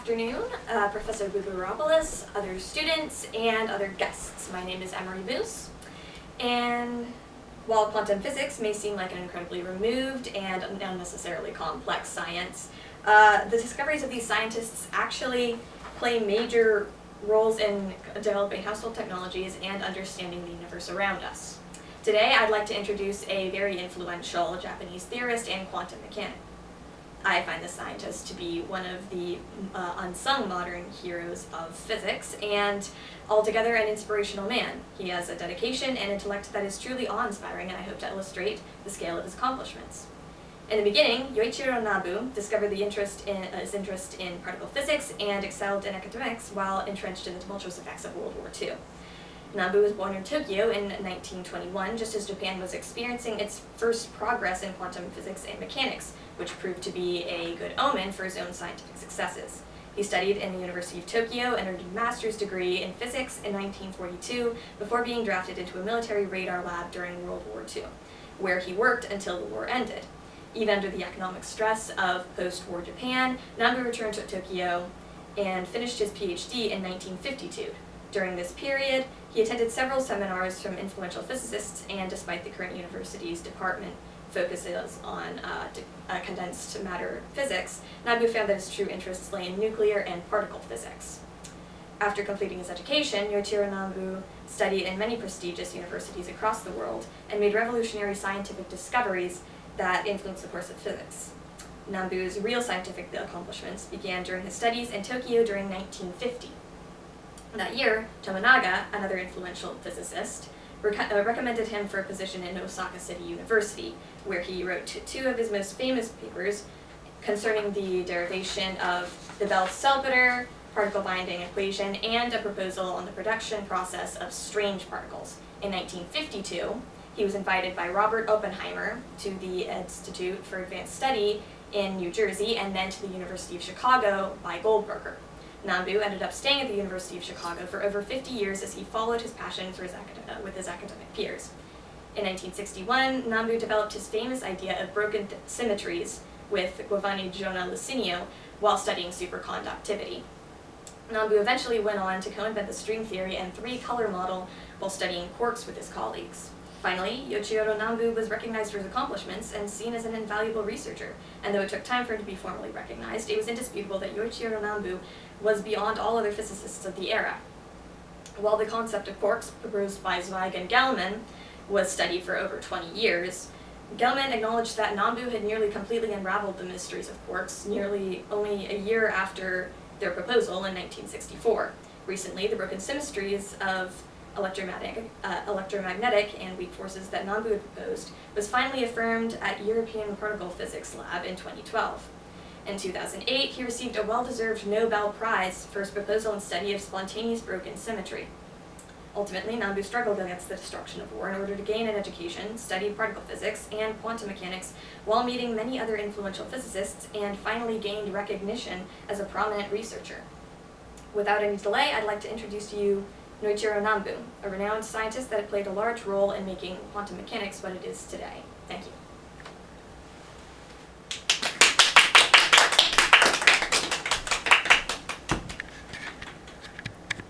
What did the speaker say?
afternoon, Professor Boubouheropoulos, other students, and other guests. My name is Emery, and while quantum physics may seem like an incredibly removed and unnecessarily complex science, the discoveries of these scientists actually play major roles in developing household technologies and understanding the universe around us. Today, I'd like to introduce a very influential Japanese theorist and quantum mechanic. I find this scientist to be one of the unsung modern heroes of physics, and altogether an inspirational man. He has a dedication and intellect that is truly awe-inspiring, and I hope to illustrate the scale of his accomplishments. In the beginning, Yoichiro Nambu discovered his interest in particle physics and excelled in academics while entrenched in the tumultuous effects of World War II. Nambu was born in Tokyo in 1921, just as Japan was experiencing its first progress in quantum physics and mechanics, which proved to be a good omen for his own scientific successes. He studied in the University of Tokyo and earned a master's degree in physics in 1942 before being drafted into a military radar lab during World War II, where he worked until the war ended. Even under the economic stress of post-war Japan, Nambu returned to Tokyo and finished his PhD in 1952. During this period, he attended several seminars from influential physicists, and despite the current university's department focuses on condensed matter physics, Nambu found that his true interests lay in nuclear and particle physics. After completing his education, Yoichiro Nambu studied in many prestigious universities across the world and made revolutionary scientific discoveries that influenced the course of physics. Nambu's real scientific accomplishments began during his studies in Tokyo during 1950. That year, Tominaga, another influential physicist, recommended him for a position in Osaka City University, where he wrote two of his most famous papers concerning the derivation of the Bell-Salpeter particle binding equation and a proposal on the production process of strange particles. In 1952, he was invited by Robert Oppenheimer to the Institute for Advanced Study in New Jersey and then to the University of Chicago by Goldberger. Nambu ended up staying at the University of Chicago for over 50 years as he followed his passion for with his academic peers. In 1961, Nambu developed his famous idea of broken symmetries with Giovanni Licinio while studying superconductivity. Nambu eventually went on to co-invent the string theory and three-color model while studying quarks with his colleagues. Finally, Yoichiro Nambu was recognized for his accomplishments and seen as an invaluable researcher, and though it took time for him to be formally recognized, it was indisputable that Yoichiro Nambu was beyond all other physicists of the era. While the concept of quarks, proposed by Zweig and Gell-Mann, was studied for over 20 years, Gell-Mann acknowledged that Nambu had nearly completely unraveled the mysteries of quarks nearly only a year after their proposal in 1964. Recently, the broken symmetries of electromagnetic and weak forces that Nambu had proposed was finally affirmed at European Particle Physics Lab in 2012. In 2008, he received a well-deserved Nobel Prize for his proposal and study of spontaneous broken symmetry. Ultimately, Nambu struggled against the destruction of war in order to gain an education, studied particle physics and quantum mechanics while meeting many other influential physicists, and finally gained recognition as a prominent researcher. Without any delay, I'd like to introduce to you Yoichiro Nambu, a renowned scientist that played a large role in making quantum mechanics what it is today. Thank you.